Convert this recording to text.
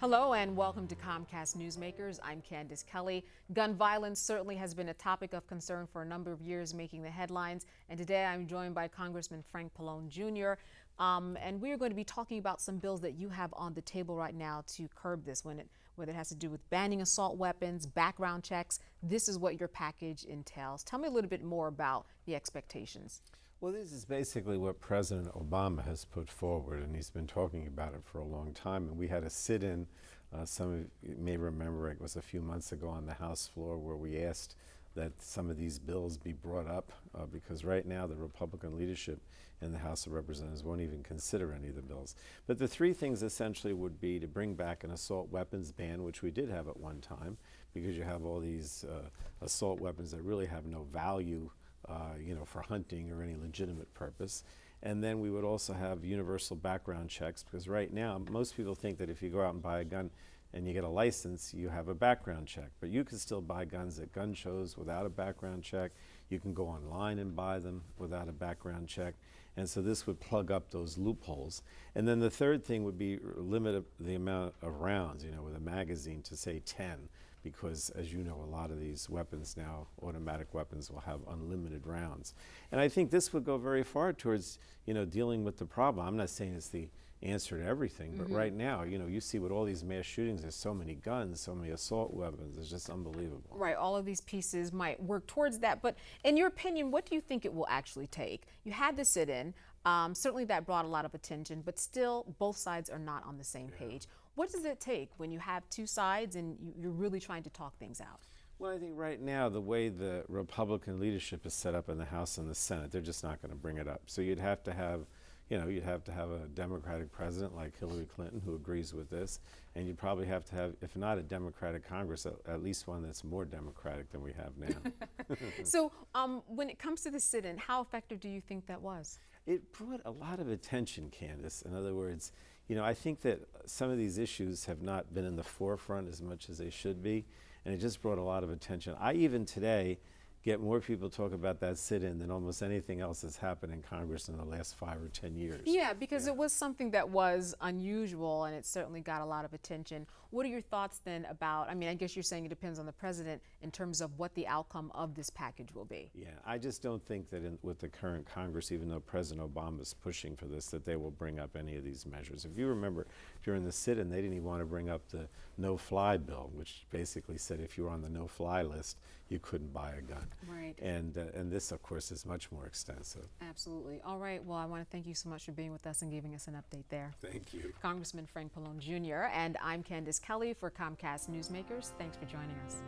Hello and welcome to Comcast Newsmakers. I'm Candace Kelly. Gun violence certainly has been a topic of concern for a number of years, making the headlines. And today I'm joined by Congressman Frank Pallone Jr. And we are going to be talking about some bills that you have on the table right now to curb this, whether it has to do with banning assault weapons, background checks. This is what your package entails. Tell me a little bit more about the expectations. Well, this is basically what President Obama has put forward, and he's been talking about it for a long time. And we had a sit-in, some of you may remember it was a few months ago on the House floor, where we asked that some of these bills be brought up, because right now the Republican leadership in the House of Representatives won't even consider any of the bills. But the three things essentially would be to bring back an assault weapons ban, which we did have at one time, because you have all these assault weapons that really have no value for hunting or any legitimate purpose. And then we would also have universal background checks, because right now most people think that if you go out and buy a gun and you get a license, you have a background check. But you can still buy guns at gun shows without a background check. You can go online and buy them without a background check. And so this would plug up those loopholes. And then the third thing would be limit the amount of rounds, with a magazine to say 10. Because, as you know, a lot of these weapons now, automatic weapons, will have unlimited rounds. And I think this would go very far towards, dealing with the problem. I'm not saying it's the answer to everything, but right now, you see with all these mass shootings, there's so many guns, so many assault weapons, it's just unbelievable. Right, all of these pieces might work towards that, but in your opinion, what do you think it will actually take? You had the sit-in, certainly that brought a lot of attention, but still both sides are not on the same page. What does it take when you have two sides and you're really trying to talk things out? Well, I think right now, the way the Republican leadership is set up in the House and the Senate, they're just not going to bring it up. So you'd have to have a Democratic president like Hillary Clinton who agrees with this, and you'd probably have to have, if not a Democratic Congress, at least one that's more Democratic than we have now. So when it comes to the sit-in, how effective do you think that was? It brought a lot of attention, Candace. In other words, I think that some of these issues have not been in the forefront as much as they should be, and it just brought a lot of attention. I even today get more people talk about that sit-in than almost anything else that's happened in Congress in the last 5 or 10 years. Yeah, because it was something that was unusual, and it certainly got a lot of attention. What are your thoughts then about, I guess you're saying it depends on the president in terms of what the outcome of this package will be? Yeah, I just don't think that with the current Congress, even though President Obama is pushing for this, that they will bring up any of these measures. If you remember, during the sit-in, they didn't even want to bring up the no-fly bill, which basically said if you were on the no-fly list, you couldn't buy a gun. Right. And this, of course, is much more extensive. Absolutely. All right. Well, I want to thank you so much for being with us and giving us an update there. Thank you. Congressman Frank Pallone Jr. And I'm Candace Kelly for Comcast Newsmakers. Thanks for joining us.